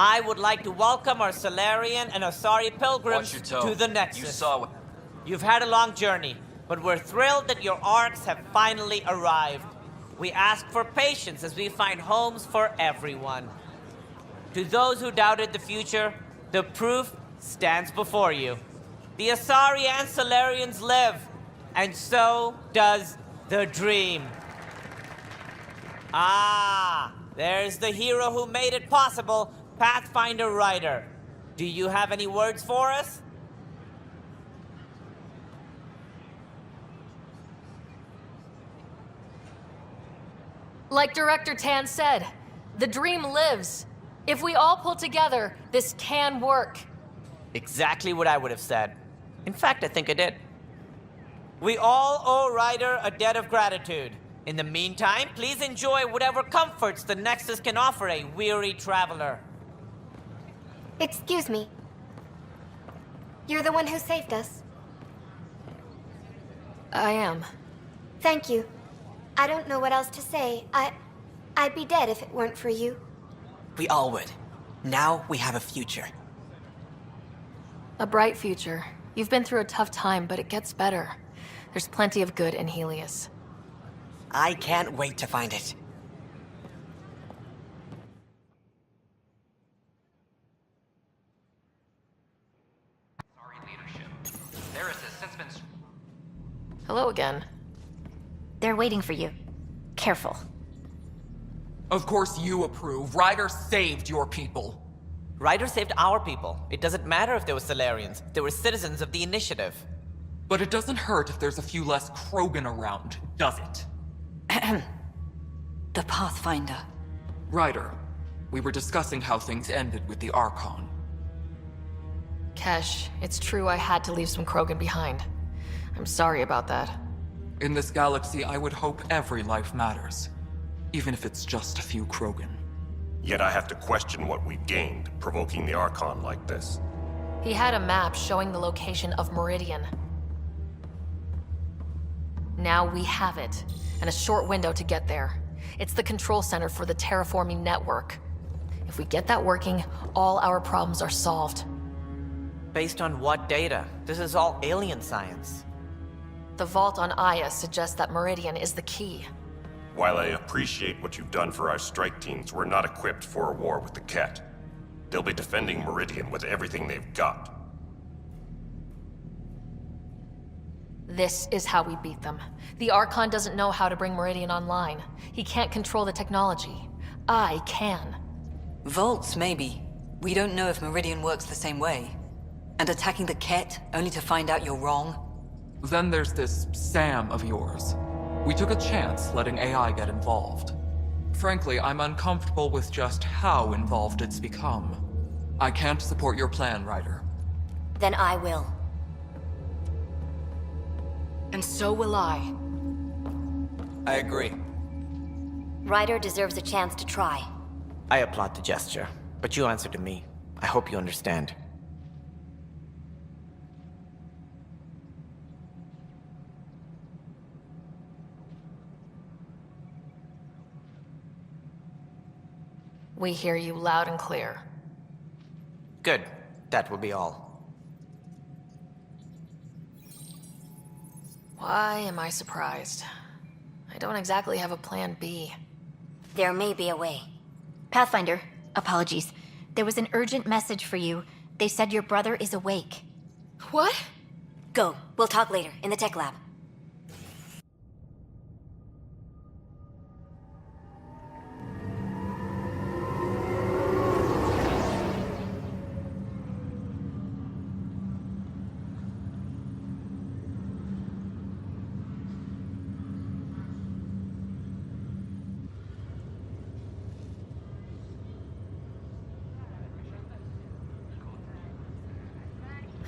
I would like to welcome our Solarian and Asari pilgrims to the Nexus. You saw what... You've had a long journey, but we're thrilled that your arcs have finally arrived. We ask for patience as we find homes for everyone. To those who doubted the future, the proof stands before you. The Asari and Solarians live, and so does the dream. Ah, there's the hero who made it possible, Pathfinder Ryder. Do you have any words for us? Like Director Tan said, the dream lives. If we all pull together, this can work. Exactly what I would have said. In fact, I think I did. We all owe Ryder a debt of gratitude. In the meantime, please enjoy whatever comforts the Nexus can offer a weary traveler. Excuse me. You're the one who saved us. I am. Thank you. I don't know what else to say. I'd be dead if it weren't for you. We all would. Now we have a future. A bright future. You've been through a tough time, but it gets better. There's plenty of good in Helios. I can't wait to find it. Sorry, leadership. Their assistance been... Hello again. They're waiting for you. Careful. Of course you approve. Ryder saved your people. Ryder saved our people. It doesn't matter if they were Solarians. They were citizens of the Initiative. But it doesn't hurt if there's a few less Krogan around, does it? The Pathfinder. Ryder, we were discussing how things ended with the Archon. Kesh, it's true I had to leave some Krogan behind. I'm sorry about that. In this galaxy, I would hope every life matters. Even if it's just a few Krogan. Yet I have to question what we've gained, provoking the Archon like this. He had a map showing the location of Meridian. Now we have it, and a short window to get there. It's the control center for the terraforming network. If we get that working, all our problems are solved. Based on what data? This is all alien science. The vault on Aya suggests that Meridian is the key. While I appreciate what you've done for our strike teams, we're not equipped for a war with the Ket. They'll be defending Meridian with everything they've got. This is how we beat them. The Archon doesn't know how to bring Meridian online. He can't control the technology. I can. Vaults, maybe. We don't know if Meridian works the same way. And attacking the Ket, only to find out you're wrong? Then there's this Sam of yours. We took a chance letting AI get involved. Frankly, I'm uncomfortable with just how involved it's become. I can't support your plan, Ryder. Then I will. And so will I. I agree. Ryder deserves a chance to try. I applaud the gesture, but you answer to me. I hope you understand. We hear you loud and clear. Good. That will be all. Why am I surprised? I don't exactly have a plan B. There may be a way. Pathfinder, apologies. There was an urgent message for you. They said your brother is awake. What? Go. We'll talk later, in the tech lab.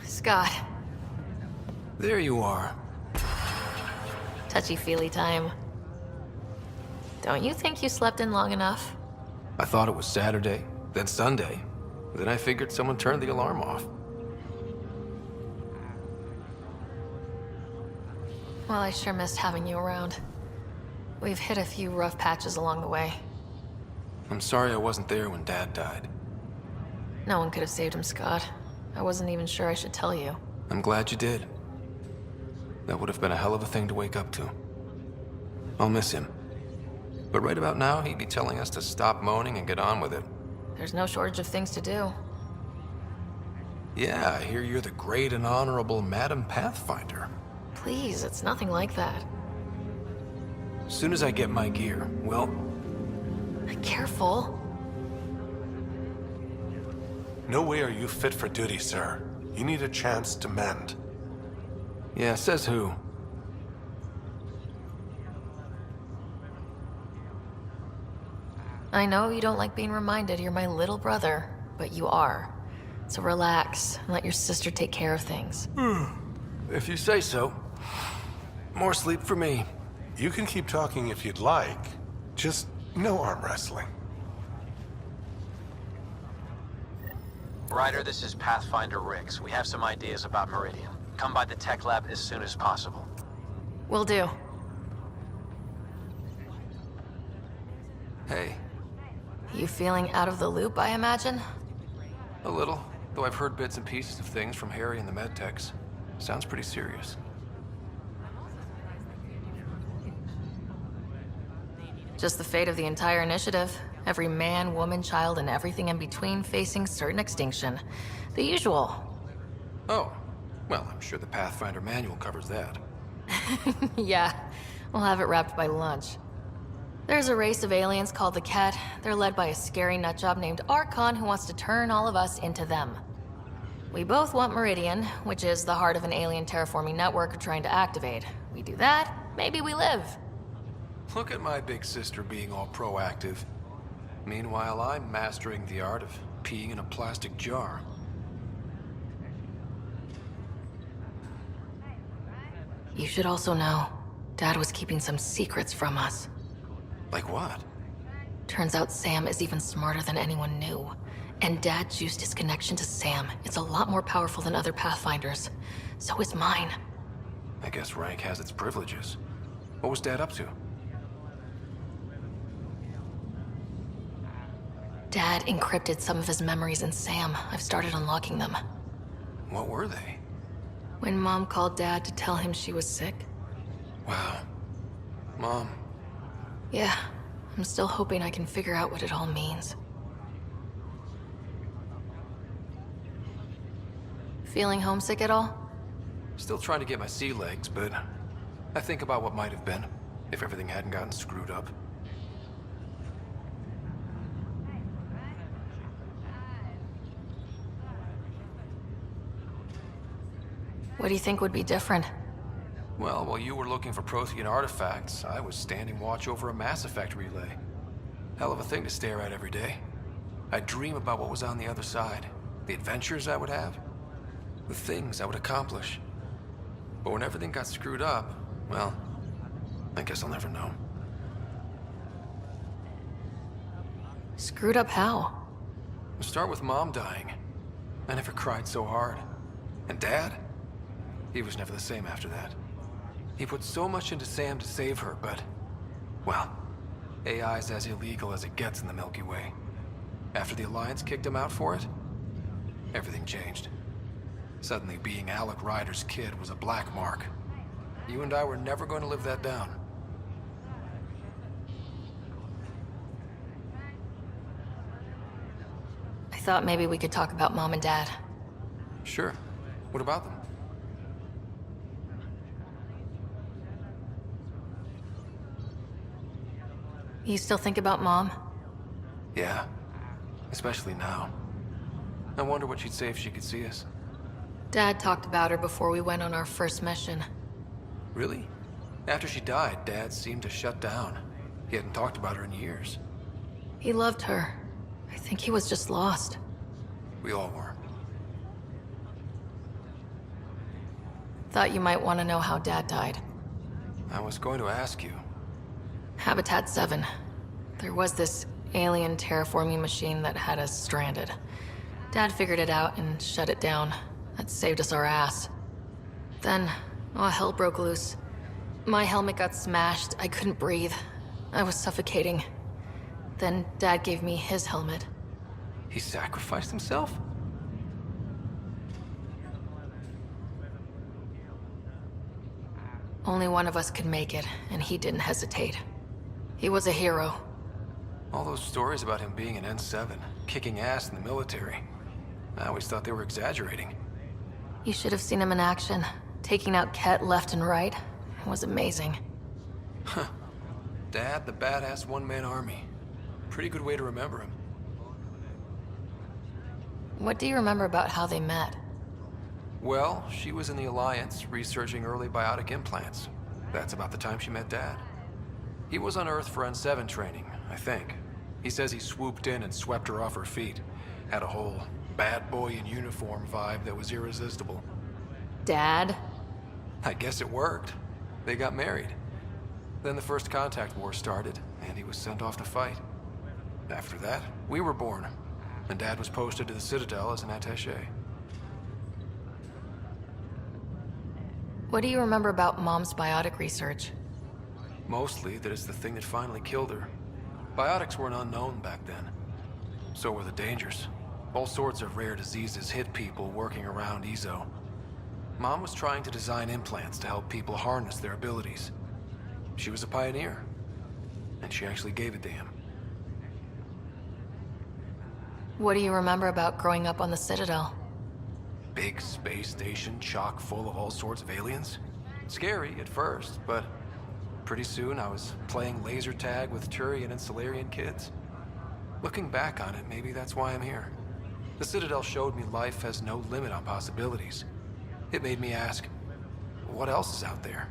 Scott. There you are. Touchy-feely time. Don't you think you slept in long enough? I thought it was Saturday, then Sunday. Then I figured someone turned the alarm off. Well, I sure missed having you around. We've hit a few rough patches along the way. I'm sorry I wasn't there when Dad died. No one could have saved him, Scott. I wasn't even sure I should tell you. I'm glad you did. That would have been a hell of a thing to wake up to. I'll miss him. But right about now, he'd be telling us to stop moaning and get on with it. There's no shortage of things to do. Yeah, I hear you're the great and honorable Madam Pathfinder. Please, it's nothing like that. As soon as I get my gear, well... Careful. No way are you fit for duty, sir. You need a chance to mend. Yeah, says who? I know you don't like being reminded you're my little brother, but you are. So relax and let your sister take care of things. If you say so. More sleep for me. You can keep talking if you'd like. Just no arm wrestling. Ryder, this is Pathfinder Riggs. We have some ideas about Meridian. Come by the tech lab as soon as possible. Will do. Hey, You feeling out of the loop, I imagine? a little. Though I've heard bits and pieces of things from Harry and the medtechs. Sounds pretty serious. Just the fate of the entire initiative. Every man, woman, child, and everything in between facing certain extinction. The usual. Oh, well, I'm sure the Pathfinder manual covers that. Yeah, we'll have it wrapped by lunch. There's a race of aliens called the Ket. They're led by a scary nutjob named Archon who wants to turn all of us into them. We both want Meridian, which is the heart of an alien terraforming network we're trying to activate. We do that, maybe we live. Look at my big sister being all proactive. Meanwhile, I'm mastering the art of peeing in a plastic jar. You should also know, Dad was keeping some secrets from us. Like what? Turns out Sam is even smarter than anyone knew. And Dad juiced his connection to Sam. It's a lot more powerful than other Pathfinders. So is mine. I guess rank has its privileges. What was Dad up to? Dad encrypted some of his memories in Sam. I've started unlocking them. What were they? When Mom called Dad to tell him she was sick. Wow. Mom. Yeah, I'm still hoping I can figure out what it all means. Feeling homesick at all? Still trying to get my sea legs, but I think about what might have been if everything hadn't gotten screwed up. What do you think would be different? Well, while you were looking for Prothean artifacts, I was standing watch over a Mass Effect relay. Hell of a thing to stare at every day. I'd dream about what was on the other side, the adventures I would have, the things I would accomplish. But when everything got screwed up, well, I guess I'll never know. Screwed up how? We'll start with Mom dying. I never cried so hard. And Dad? He was never the same after that. He put so much into Sam to save her, but... well, AI's as illegal as it gets in the Milky Way. After the Alliance kicked him out for it, everything changed. Suddenly, being Alec Ryder's kid was a black mark. You and I were never going to live that down. I thought maybe we could talk about Mom and Dad. Sure. What about them? You still think about Mom? Yeah. Especially now. I wonder what she'd say if she could see us. Dad talked about her before we went on our first mission. Really? After she died, Dad seemed to shut down. He hadn't talked about her in years. He loved her. I think he was just lost. We all were. Thought you might want to know how Dad died. I was going to ask you. Habitat 7. There was this alien terraforming machine that had us stranded. Dad figured it out and shut it down. That saved us our ass. Then, hell broke loose. My helmet got smashed. I couldn't breathe. I was suffocating. Then Dad gave me his helmet. He sacrificed himself? Only one of us could make it, and he didn't hesitate. He was a hero. All those stories about him being an N7, kicking ass in the military. I always thought they were exaggerating. You should have seen him in action. Taking out Ket left and right. It was amazing. Huh. Dad, the badass one-man army. Pretty good way to remember him. What do you remember about how they met? Well, she was in the Alliance, researching early biotic implants. That's about the time she met Dad. He was on Earth for N7 training, I think. He says he swooped in and swept her off her feet. Had a whole bad boy in uniform vibe that was irresistible. Dad? I guess it worked. They got married. Then the first contact war started, and he was sent off to fight. After that, we were born, and Dad was posted to the Citadel as an attaché. What do you remember about Mom's biotic research? Mostly that it's the thing that finally killed her. Biotics were an unknown back then. So were the dangers. All sorts of rare diseases hit people working around EZO. Mom was trying to design implants to help people harness their abilities. She was a pioneer, and she actually gave it to him. What do you remember about growing up on the Citadel? Big space station chock full of all sorts of aliens. Scary at first, but pretty soon I was playing laser tag with Turian and Solarian kids. Looking back on it, maybe that's why I'm here. The Citadel showed me life has no limit on possibilities. It made me ask, what else is out there?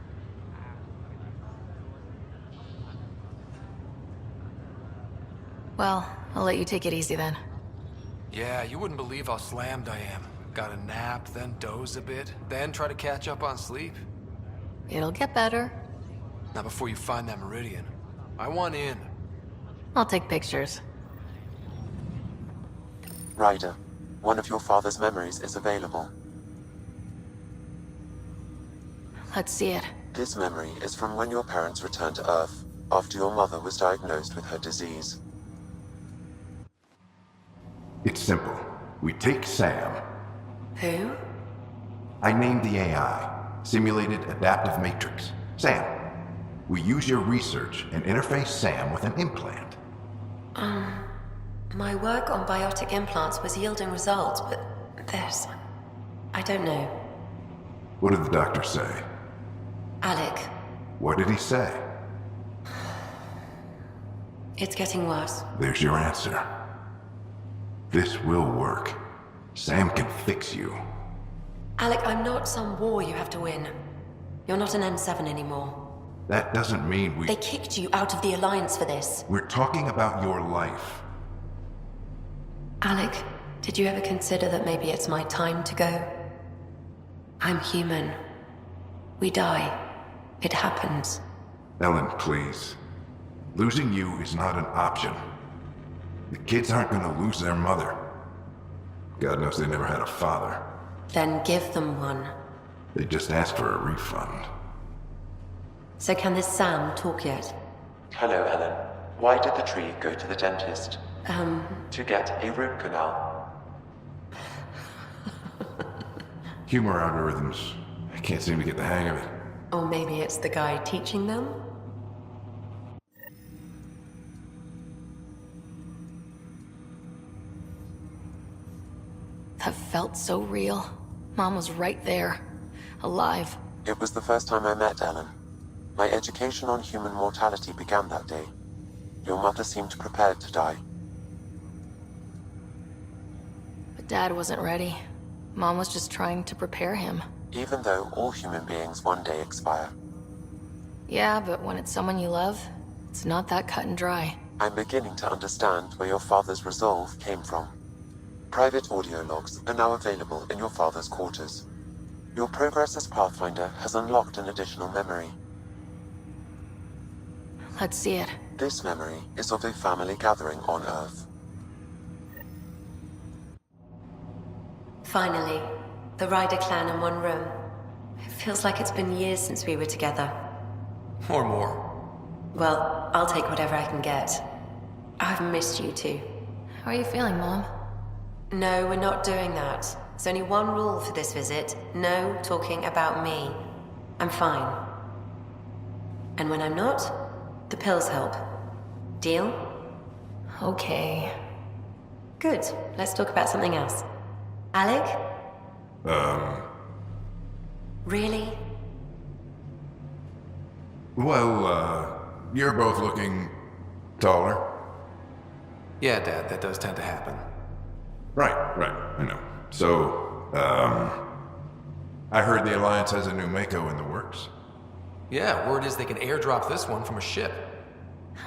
Well, I'll let you take it easy then. Yeah, you wouldn't believe how slammed I am. Got a nap, then doze a bit, then try to catch up on sleep. It'll get better. Not before you find that Meridian. I want in. I'll take pictures. Ryder, one of your father's memories is available. Let's see it. This memory is from when your parents returned to Earth, after your mother was diagnosed with her disease. It's simple. We take Sam. Who? I named the AI, Simulated Adaptive Matrix. Sam. We use your research and interface Sam with an implant. My work on biotic implants was yielding results, but this... I don't know. What did the doctor say? Alec, What did he say? it's getting worse. There's your answer. This will work. Sam can fix you. Alec, I'm not some war you have to win. You're not an N7 anymore. That doesn't mean we... They kicked you out of the Alliance for this. We're talking about your life. Alec, did you ever consider that maybe it's my time to go? I'm human. We die. It happens. Ellen, please. Losing you is not an option. The kids aren't gonna lose their mother. God knows they never had a father. Then give them one. They just asked for a refund. So can this Sam talk yet? Hello, Ellen. Why did the tree go to the dentist? To get a root canal. Humor algorithms. I can't seem to get the hang of it. Or maybe it's the guy teaching them? That felt so real. Mom was right there. Alive. It was the first time I met Ellen. My education on human mortality began that day. Your mother seemed prepared to die. But Dad wasn't ready. Mom was just trying to prepare him. Even though all human beings one day expire. Yeah, but when it's someone you love, it's not that cut and dry. I'm beginning to understand where your father's resolve came from. Private audio logs are now available in your father's quarters. Your progress as Pathfinder has unlocked an additional memory. Let's see it. This memory is of a family gathering on Earth. Finally, the Ryder clan in one room. It feels like it's been years since we were together. Or more. Well, I'll take whatever I can get. I've missed you too. How are you feeling, Mom? No, we're not doing that. There's only one rule for this visit. No talking about me. I'm fine. And when I'm not, the pills help. Deal? Okay. Good. Let's talk about something else. Alec? Really? Well, you're both looking taller. Yeah, Dad, that does tend to happen. Right, I know. So, I heard the Alliance has a new Mako in the works. Yeah, word is they can airdrop this one from a ship.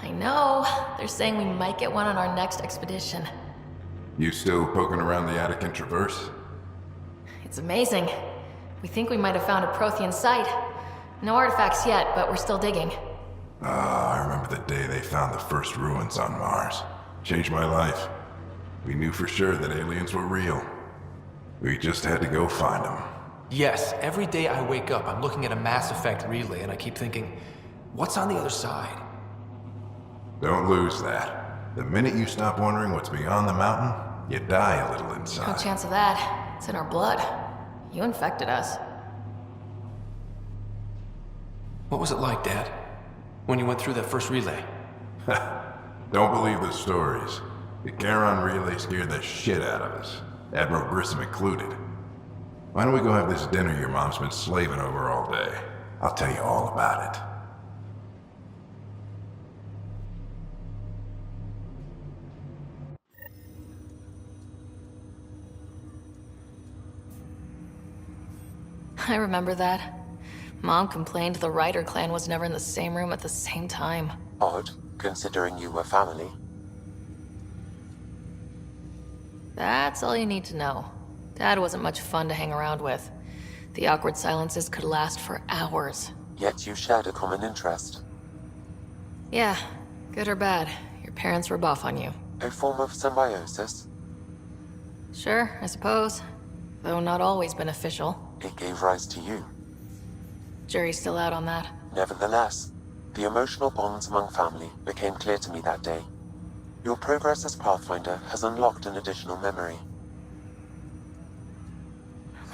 I know. They're saying we might get one on our next expedition. You still poking around the Attican Traverse? It's amazing. We think we might have found a Prothean site. No artifacts yet, but we're still digging. I remember the day they found the first ruins on Mars. Changed my life. We knew for sure that aliens were real. We just had to go find them. Yes, every day I wake up, I'm looking at a Mass Effect relay and I keep thinking, what's on the other side? Don't lose that. The minute you stop wondering what's beyond the mountain, you die a little No inside. chance of that. It's in our blood. You infected us. What was it like, Dad? When you went through that first relay? Don't believe the stories. The Charon relay scared the shit out of us. Admiral Grissom included. Why don't we go have this dinner your mom's been slaving over all day? I'll tell you all about it. I remember that. Mom complained the Ryder clan was never in the same room at the same time. Odd, considering you were family. That's all you need to know. Dad wasn't much fun to hang around with. The awkward silences could last for hours. Yet you shared a common interest. Yeah, good or bad, your parents were buff on you. A form of symbiosis. Sure, I suppose. Though not always beneficial. It gave rise to you. Jury's still out on that. Nevertheless, the emotional bonds among family became clear to me that day. Your progress as Pathfinder has unlocked an additional memory.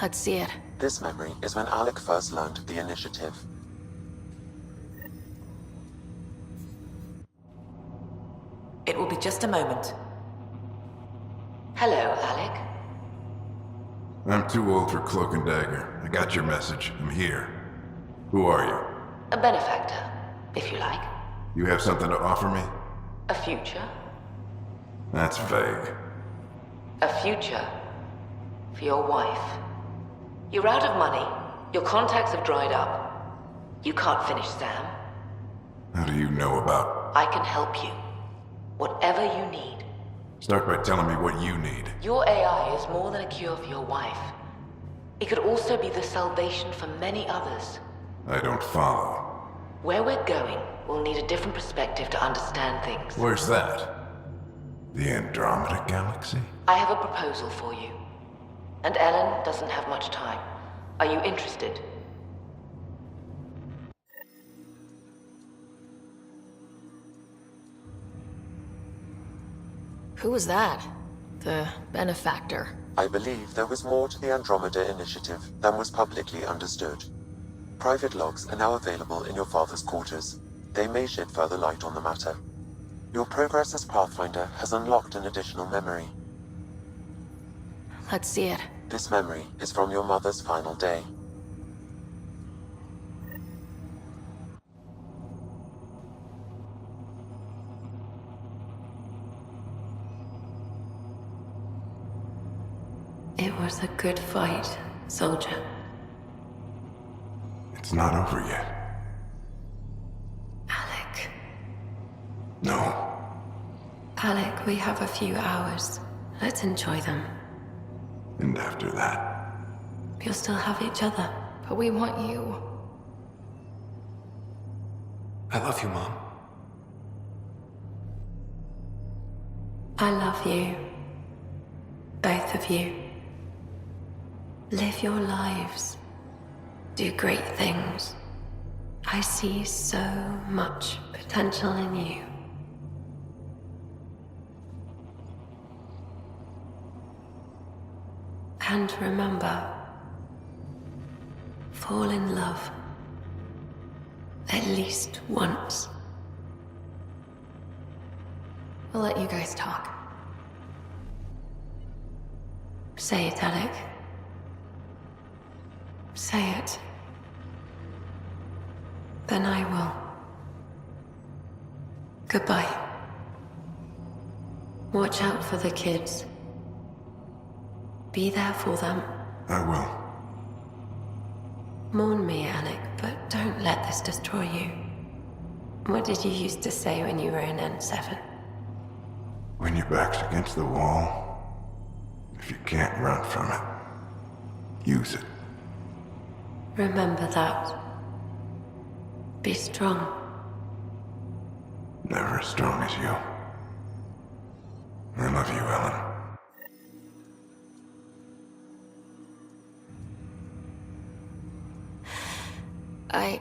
Let's see it. This memory is when Alec first learned of the initiative. It will be just a moment. Hello, Alec. I'm too old for Cloak and Dagger. I got your message. I'm here. Who are you? A benefactor, if you like. You have something to offer me? A future. That's vague. A future. For your wife. You're out of money. Your contacts have dried up. You can't finish Sam. How do you know about... I can help you. Whatever you need. Start by telling me what you need. Your AI is more than a cure for your wife. It could also be the salvation for many others. I don't follow. Where we're going, we'll need a different perspective to understand things. Where's that? The Andromeda Galaxy? I have a proposal for you. And Ellen doesn't have much time. Are you interested? Who was that? The benefactor. I believe there was more to the Andromeda initiative than was publicly understood. Private logs are now available in your father's quarters. They may shed further light on the matter. Your progress as Pathfinder has unlocked an additional memory. Let's see it. This memory is from your mother's final day. It was a good fight, soldier. It's not over yet. Alec. No. Alec, we have a few hours. Let's enjoy them. And after that? We'll still have each other. But we want you. I love you, Mom. I love you. Both of you. Live your lives. Do great things. I see so much potential in you. can't remember. Fall in love. At least once. We'll let you guys talk. Say it, Alec. Say it. Then I will. Goodbye. Watch out for the kids. Be there for them. I will. Mourn me, Alec, but don't let this destroy you. What did you used to say when you were in N7? When your back's against the wall, if you can't run from it, use it. Remember that. Be strong. Never as strong as you. I love you, Ellen. I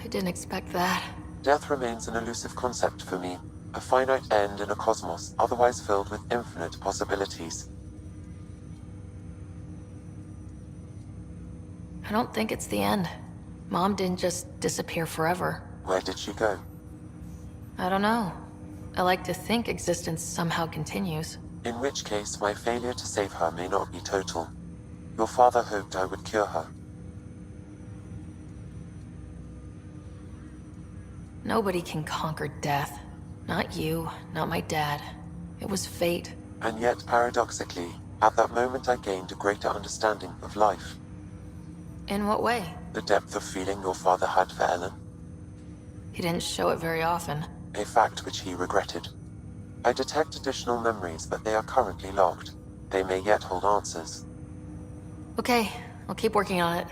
didn't expect that. Death remains an elusive concept for me, a finite end in a cosmos otherwise filled with infinite possibilities. I don't think it's the end. Mom didn't just disappear forever. Where did she go? I don't know. I like to think existence somehow continues. In which case, my failure to save her may not be total. Your father hoped I would cure her. Nobody can conquer death. Not you, not my dad. It was fate. And yet, paradoxically, at that moment I gained a greater understanding of life. In what way? The depth of feeling your father had for Ellen. He didn't show it very often. A fact which he regretted. I detect additional memories, but they are currently logged. They may yet hold answers. Okay, I'll keep working on it.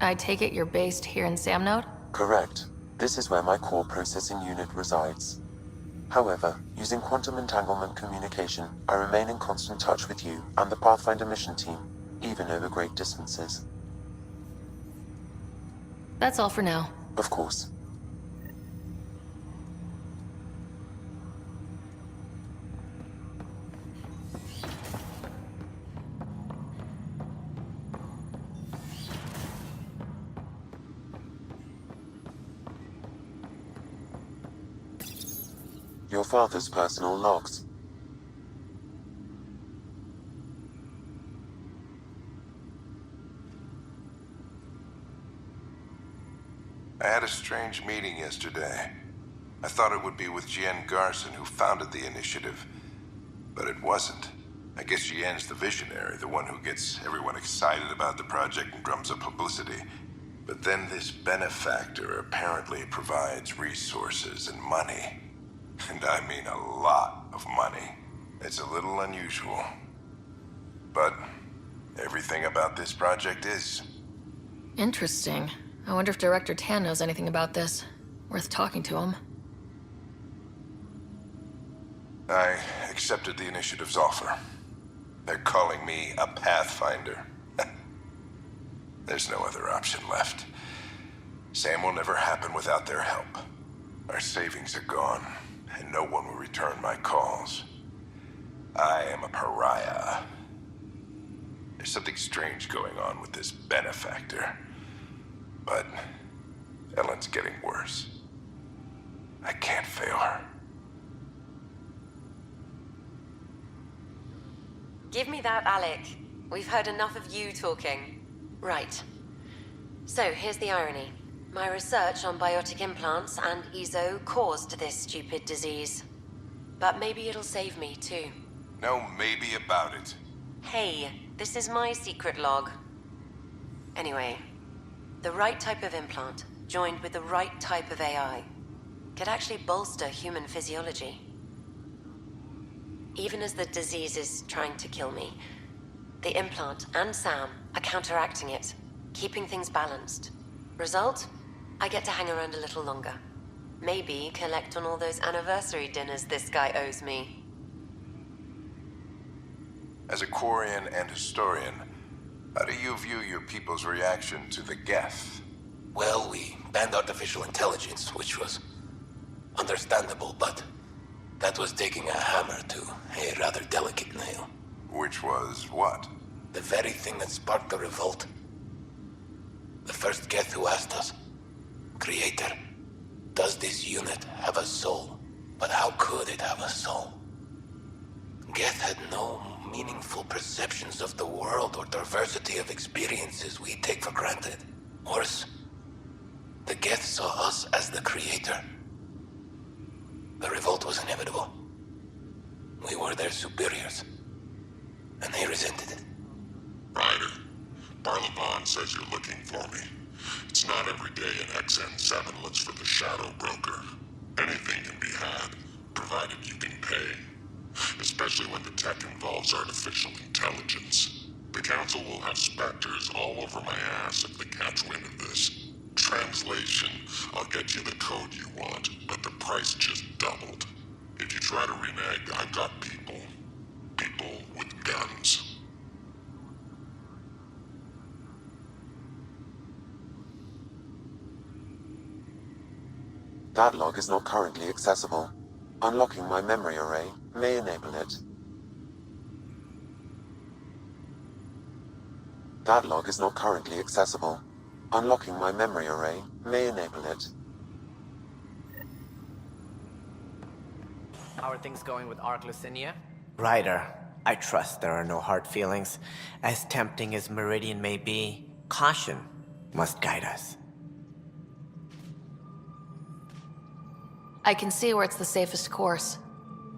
I take it you're based here in Sam Node? Correct. This is where my core processing unit resides. However, using quantum entanglement communication, I remain in constant touch with you and the Pathfinder mission team, even over great distances. That's all for now. Of course. Your father's personal logs. I had a strange meeting yesterday. I thought it would be with Jien Garson, who founded the initiative, but it wasn't. I guess Jien's the visionary, the one who gets everyone excited about the project and drums up publicity. But then this benefactor apparently provides resources and money. And I mean a lot of money. It's a little unusual. But everything about this project is. Interesting. I wonder if Director Tan knows anything about this. Worth talking to him. I accepted the initiative's offer. They're calling me a Pathfinder. There's no other option left. Sam will never happen without their help. Our savings are gone, and no one will return my calls. I am a pariah. There's something strange going on with this benefactor. But Ellen's getting worse. I can't fail her. Give me that, Alec. We've heard enough of you talking. Right. So, here's the irony. My research on biotic implants and EZO caused this stupid disease. But maybe it'll save me, too. No maybe about it. Hey, this is my secret log. Anyway, the right type of implant, joined with the right type of AI, could actually bolster human physiology. Even as the disease is trying to kill me, the implant and Sam are counteracting it, keeping things balanced. Result? I get to hang around a little longer. Maybe collect on all those anniversary dinners this guy owes me. As a Quarian and historian, how do you view your people's reaction to the Geth? Well, we banned artificial intelligence, which was understandable, but That was taking a hammer to a rather delicate nail. Which was what? The very thing that sparked the revolt. The first Geth who asked us, Creator, does this unit have a soul? But how could it have a soul? Geth had no meaningful perceptions of the world or diversity of experiences we take for granted. Worse, the Geth saw us as the Creator. The revolt was inevitable. We were their superiors, and they resented it. Ryder, Barlaban says you're looking for me. It's not every day an XN7 looks for the Shadow Broker. Anything can be had, provided you can pay. Especially when the tech involves artificial intelligence. The Council will have specters all over my ass if they catch wind of this. Translation, I'll get you the code you want, but the price just doubled. If you try to renege, I've got people. People with guns. That log is not currently accessible. Unlocking my memory array may enable it. That log is not currently accessible. Unlocking my memory array may enable it. How are things going with Ark Lucinia? Ryder, I trust there are no hard feelings. As tempting as Meridian may be, caution must guide us. I can see where it's the safest course.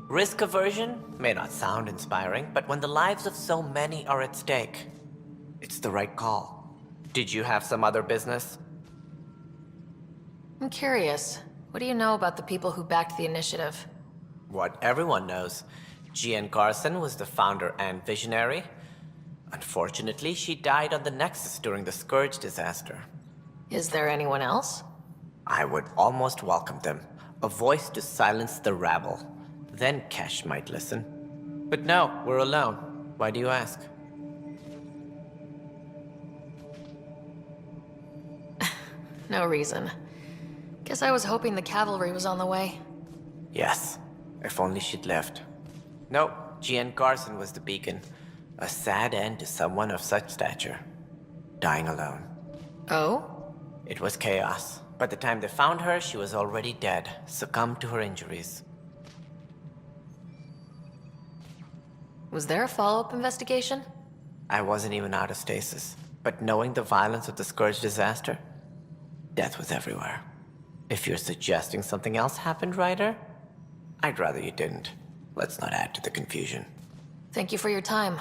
Risk aversion may not sound inspiring, but when the lives of so many are at stake, it's the right call. Did you have some other business? I'm curious. What do you know about the people who backed the initiative? What everyone knows. Jean Garson was the founder and visionary. Unfortunately, she died on the Nexus during the Scourge disaster. Is there anyone else? I would almost welcome them. A voice to silence the rabble. Then Kesh might listen. But no, we're alone. Why do you ask? No reason. Guess I was hoping the cavalry was on the way. Yes, if only she'd left. No, Jean Garson was the beacon. A sad end to someone of such stature. Dying alone. Oh? It was chaos. By the time they found her, she was already dead, succumbed to her injuries. Was there a follow-up investigation? I wasn't even out of stasis, but knowing the violence of the Scourge disaster, death was everywhere. If you're suggesting something else happened, Ryder, I'd rather you didn't. Let's not add to the confusion. Thank you for your time.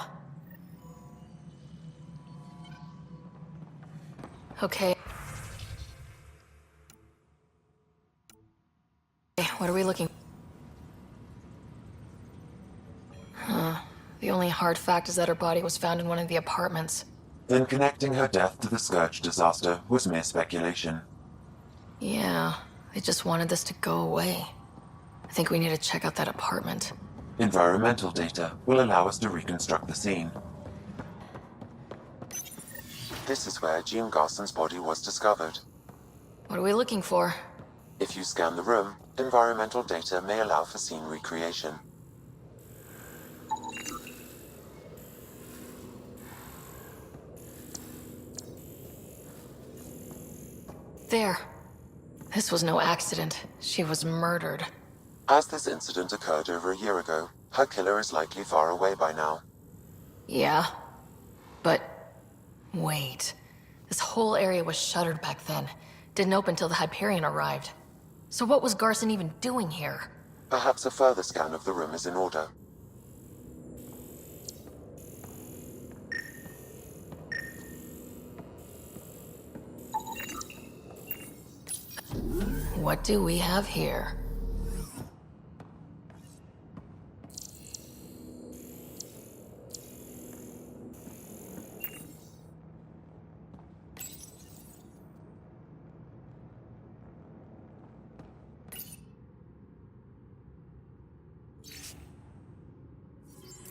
Okay. What are we looking? The only hard fact is that her body was found in one of the apartments. Then connecting her death to the Scourge disaster was mere speculation. Yeah, they just wanted this to go away. I think we need to check out that apartment. Environmental data will allow us to reconstruct the scene. This is where Jean Garson's body was discovered. What are we looking for? If you scan the room, environmental data may allow for scene recreation. There. This was no accident. She was murdered. As this incident occurred over a year ago, her killer is likely far away by now. Yeah. But... wait. This whole area was shuttered back then. Didn't open till the Hyperion arrived. So what was Garson even doing here? Perhaps a further scan of the room is in order. What do we have here?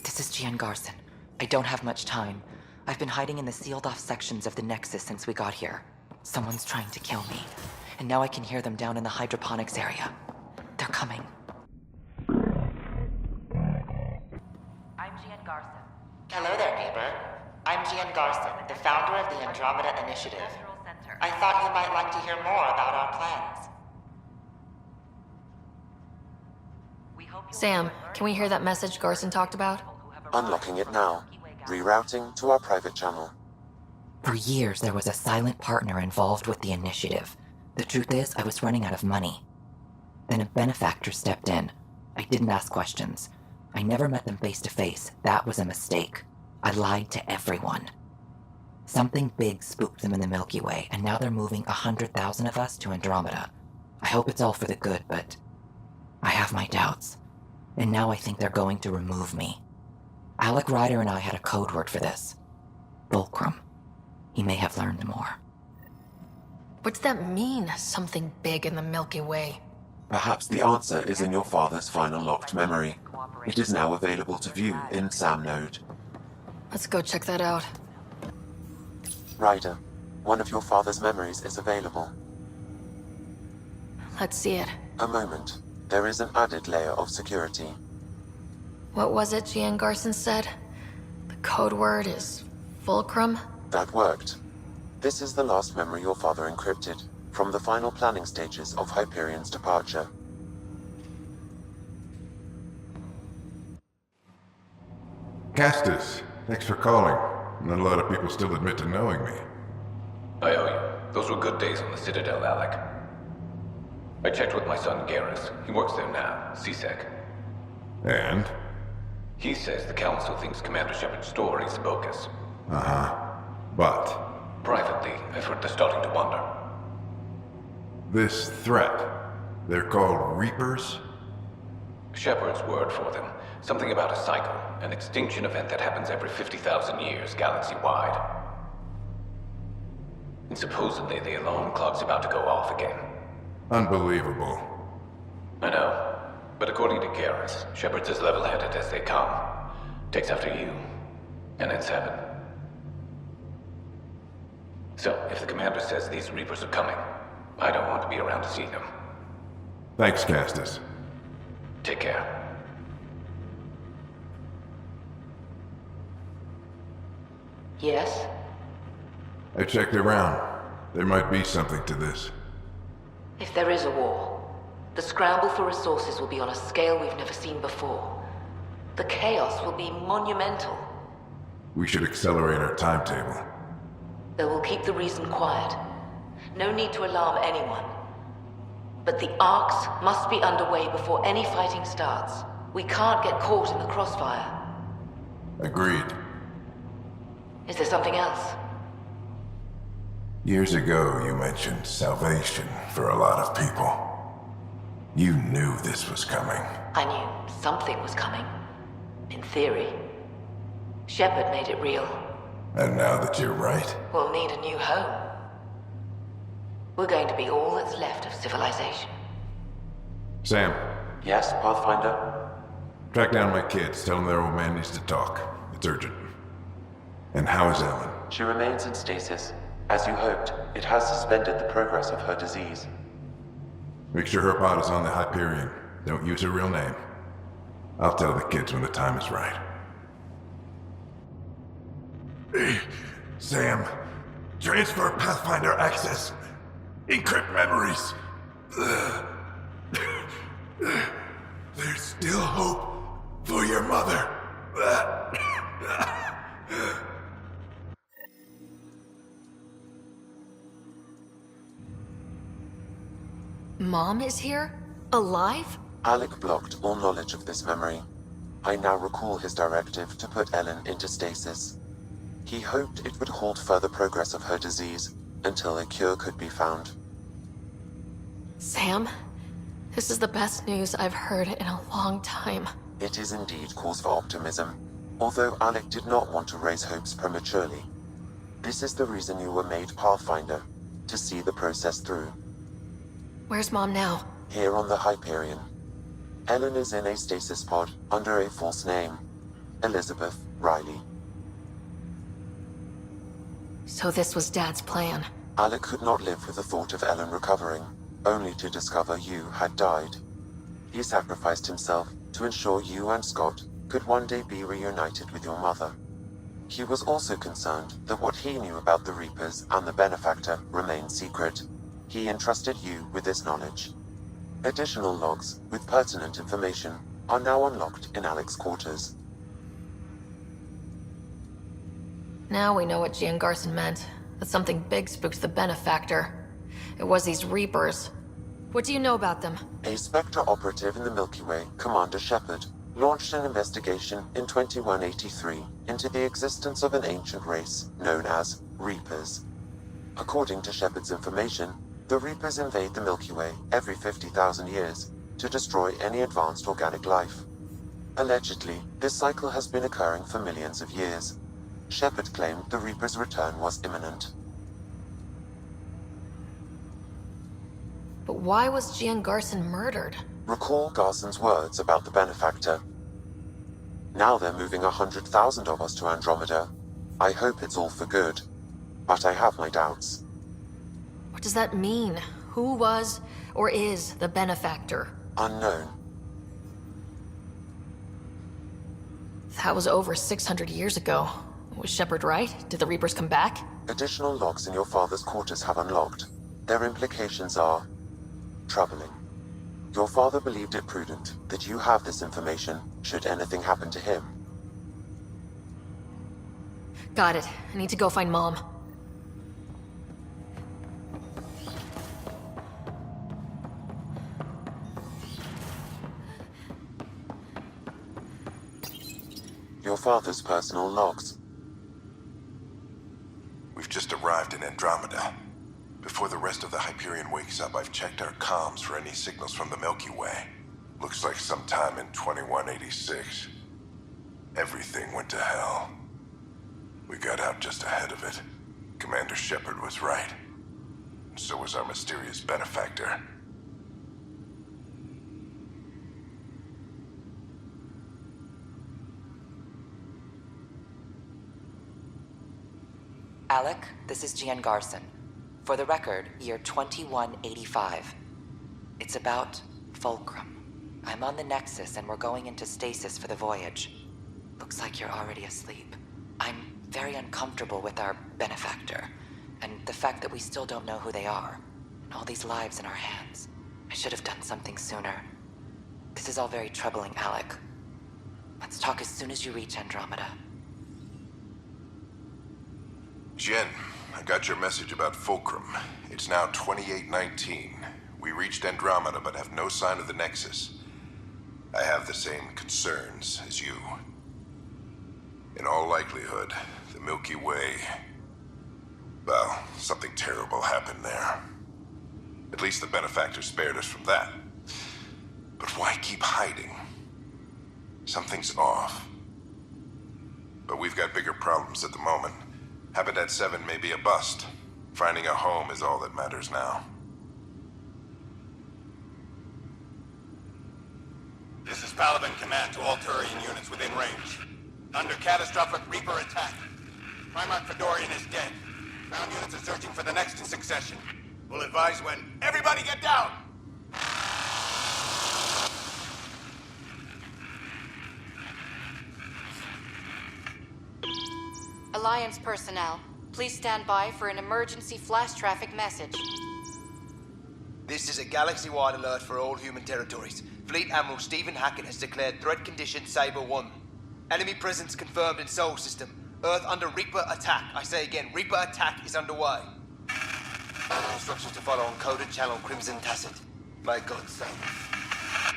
This is Jean Garson. I don't have much time. I've been hiding in the sealed-off sections of the Nexus since we got here. Someone's trying to kill me. And now I can hear them down in the hydroponics area. They're coming. Garson, the founder of the Andromeda Initiative. I thought you might like to hear more about our plans. Sam, can we hear that message Garson talked about? Unlocking it now. Rerouting to our private channel. For years, there was a silent partner involved with the initiative. The truth is, I was running out of money. Then a benefactor stepped in. I didn't ask questions. I never met them face to face. That was a mistake. I lied to everyone. Something big spooked them in the Milky Way, and now they're moving 100,000 of us to Andromeda. I hope it's all for the good, but I have my doubts. And now I think they're going to remove me. Alec, Ryder, and I had a code word for this. Fulcrum. He may have learned more. What's that mean, something big in the Milky Way? Perhaps the answer is in your father's final locked memory. It is now available to view in SAM node. Let's go check that out. Ryder, one of your father's memories is available. Let's see it. A moment. There is an added layer of security. What was it Gian Garson said? The code word is Fulcrum? That worked. This is the last memory your father encrypted, from the final planning stages of Hyperion's departure. Castus, thanks for calling. Not a lot of people still admit to knowing me. I owe you. Those were good days on the Citadel, Alec. I checked with my son Garrus. He works there now, CSEC. And? He says the Council thinks Commander Shepard's story is bogus. Uh-huh. But? Privately, I've heard they're starting to wonder. This threat, they're called Reapers? Shepard's word for them. Something about a cycle, an extinction event that happens every 50,000 years, galaxy-wide. And supposedly the alarm clock's about to go off again. Unbelievable. I know. But according to Garrus, Shepard's as level-headed as they come. Takes after you. And it's heaven. So, if the commander says these Reapers are coming, I don't want to be around to see them. Thanks, Castus. Take care. Yes? I checked around. There might be something to this. If there is a war, the scramble for resources will be on a scale we've never seen before. The chaos will be monumental. We should accelerate our timetable. Though we'll keep the reason quiet. No need to alarm anyone. But the arcs must be underway before any fighting starts. We can't get caught in the crossfire. Agreed. Is there something else? Years ago, you mentioned salvation for a lot of people. You knew this was coming. I knew something was coming. In theory. Shepard made it real. And now that you're right, We'll need a new home. We're going to be all that's left of civilization. Sam. Yes, Pathfinder? Track down my kids. Tell them their old man needs to talk. It's urgent. And how is Ellen? She remains in stasis. As you hoped, it has suspended the progress of her disease. Make sure her pod is on the Hyperion. Don't use her real name. I'll tell the kids when the time is right. Hey, Sam. Transfer Pathfinder access. Encrypt memories. There's still hope for your mother. Mom is here? Alive? Alec blocked all knowledge of this memory. I now recall his directive to put Ellen into stasis. He hoped it would halt further progress of her disease until a cure could be found. Sam, this is the best news I've heard in a long time. It is indeed cause for optimism, although Alec did not want to raise hopes prematurely. This is the reason you were made Pathfinder, to see the process through. Where's Mom now? Here on the Hyperion. Ellen is in a stasis pod under a false name. Elizabeth Riley. So this was Dad's plan. Alec could not live with the thought of Ellen recovering, only to discover you had died. He sacrificed himself to ensure you and Scott could one day be reunited with your mother. He was also concerned that what he knew about the Reapers and the Benefactor remained secret. He entrusted you with this knowledge. Additional logs with pertinent information are now unlocked in Alec's quarters. Now we know what Gian Garson meant. That something big spooked the Benefactor. It was these Reapers. What do you know about them? A Spectre operative in the Milky Way, Commander Shepard, launched an investigation in 2183 into the existence of an ancient race known as Reapers. According to Shepard's information, the Reapers invade the Milky Way every 50,000 years to destroy any advanced organic life. Allegedly, this cycle has been occurring for millions of years. Shepard claimed the Reapers' return was imminent. But why was Gian Garson murdered? Recall Garson's words about the Benefactor. Now they're moving 100,000 of us to Andromeda. I hope it's all for good, but I have my doubts. What does that mean? Who was or is the Benefactor? Unknown. That was over 600 years ago. Was Shepard right? Did the Reapers come back? Additional logs in your father's quarters have unlocked. Their implications are troubling. Your father believed it prudent that you have this information should anything happen to him. Got it. I need to go find Mom. Your father's personal logs. We've just arrived in Andromeda. Before the rest of the Hyperion wakes up, I've checked our comms for any signals from the Milky Way. Looks like sometime in 2186. Everything went to hell. We got out just ahead of it. Commander Shepard was right. And so was our mysterious Benefactor. Alec, this is Gian Garson. For the record, year 2185. It's about Fulcrum. I'm on the Nexus and we're going into stasis for the voyage. Looks like you're already asleep. I'm very uncomfortable with our Benefactor, and the fact that we still don't know who they are, and all these lives in our hands. I should have done something sooner. This is all very troubling, Alec. Let's talk as soon as you reach Andromeda. Jen, I got your message about Fulcrum. It's now 2819. We reached Andromeda but have no sign of the Nexus. I have the same concerns as you. In all likelihood, the Milky Way... well, something terrible happened there. At least the Benefactor spared us from that. But why keep hiding? Something's off. But we've got bigger problems at the moment. Habitat 7 may be a bust. Finding a home is all that matters now. This is Paladin Command to all Turian units within range. Under catastrophic Reaper attack. Primarch Fedorian is dead. Ground units are searching for the next in succession. We'll advise when. Everybody get down! Alliance personnel, please stand by for an emergency flash traffic message. This is a galaxy-wide alert for all human territories. Fleet Admiral Stephen Hackett has declared threat condition Saber 1. Enemy presence confirmed in Sol System. Earth under Reaper attack. I say again, Reaper attack is underway. Instructions to follow on coded channel Crimson Tacit. May God save.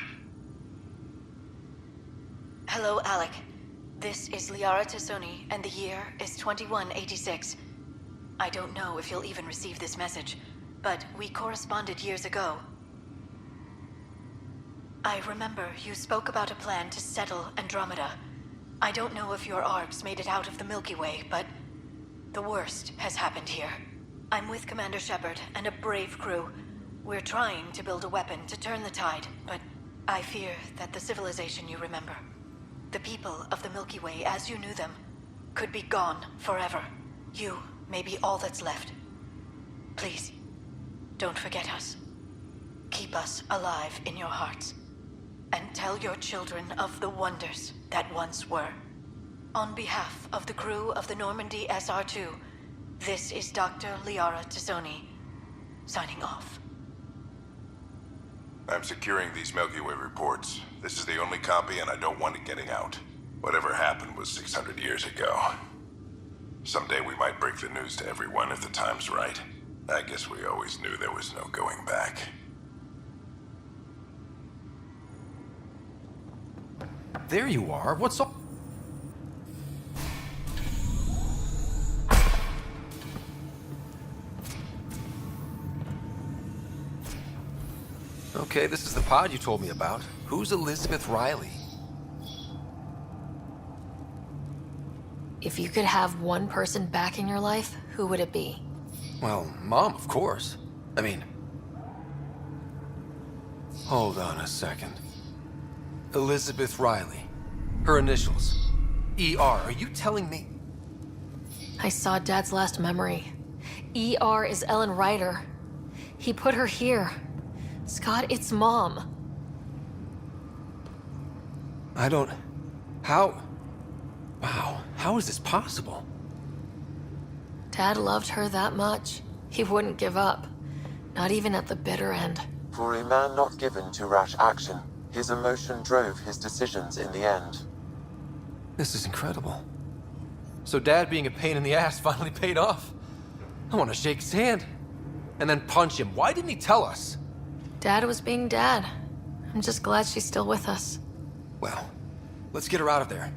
Hello, Alec. This is Liara Tassoni, and the year is 2186. I don't know if you'll even receive this message, but we corresponded years ago. I remember you spoke about a plan to settle Andromeda. I don't know if your arcs made it out of the Milky Way, but the worst has happened here. I'm with Commander Shepard and a brave crew. We're trying to build a weapon to turn the tide, but I fear that the civilization you remember, the people of the Milky Way as you knew them, could be gone forever. You may be all that's left. Please, don't forget us. Keep us alive in your hearts. And tell your children of the wonders that once were. On behalf of the crew of the Normandy SR2, this is Dr. Liara Tassoni, signing off. I'm securing these Milky Way reports. This is the only copy, and I don't want it getting out. Whatever happened was 600 years ago. Someday we might break the news to everyone if the time's right. I guess we always knew there was no going back. There you are. What's up? Okay, this is the pod you told me about. Who's Elizabeth Riley? If you could have one person back in your life, who would it be? Well, Mom, of course. I mean... Hold on a second. Elizabeth Riley. Her initials. ER. Are you telling me? I saw Dad's last memory. ER is Ellen Ryder. He put her here. Scott, it's Mom. I don't... How... Wow, how is this possible? Dad loved her that much. He wouldn't give up. Not even at the bitter end. For a man not given to rash action, his emotion drove his decisions in the end. This is incredible. So Dad being a pain in the ass finally paid off. I want to shake his hand. And then punch him. Why didn't he tell us? Dad was being Dad. I'm just glad she's still with us. Well, let's get her out of there.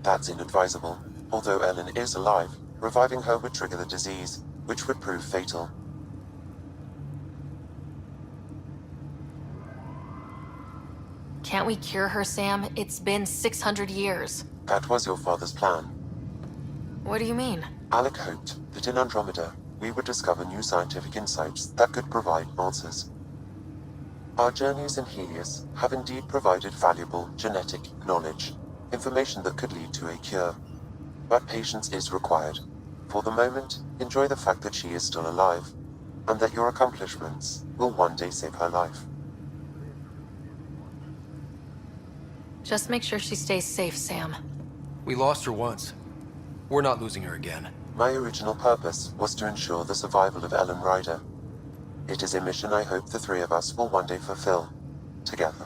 That's inadvisable. Although Ellen is alive, reviving her would trigger the disease, which would prove fatal. Can't we cure her, Sam? It's been 600 years. That was your father's plan. What do you mean? Alec hoped that in Andromeda, we would discover new scientific insights that could provide answers. Our journeys in Helios have indeed provided valuable genetic knowledge, information that could lead to a cure. But patience is required. For the moment, enjoy the fact that she is still alive, and that your accomplishments will one day save her life. Just make sure she stays safe, Sam. We lost her once. We're not losing her again. My original purpose was to ensure the survival of Ellen Ryder. It is a mission I hope the three of us will one day fulfill, together.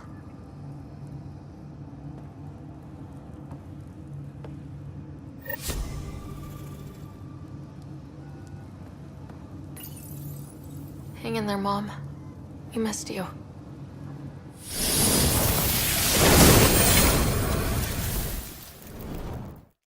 Hang in there, Mom. We missed you.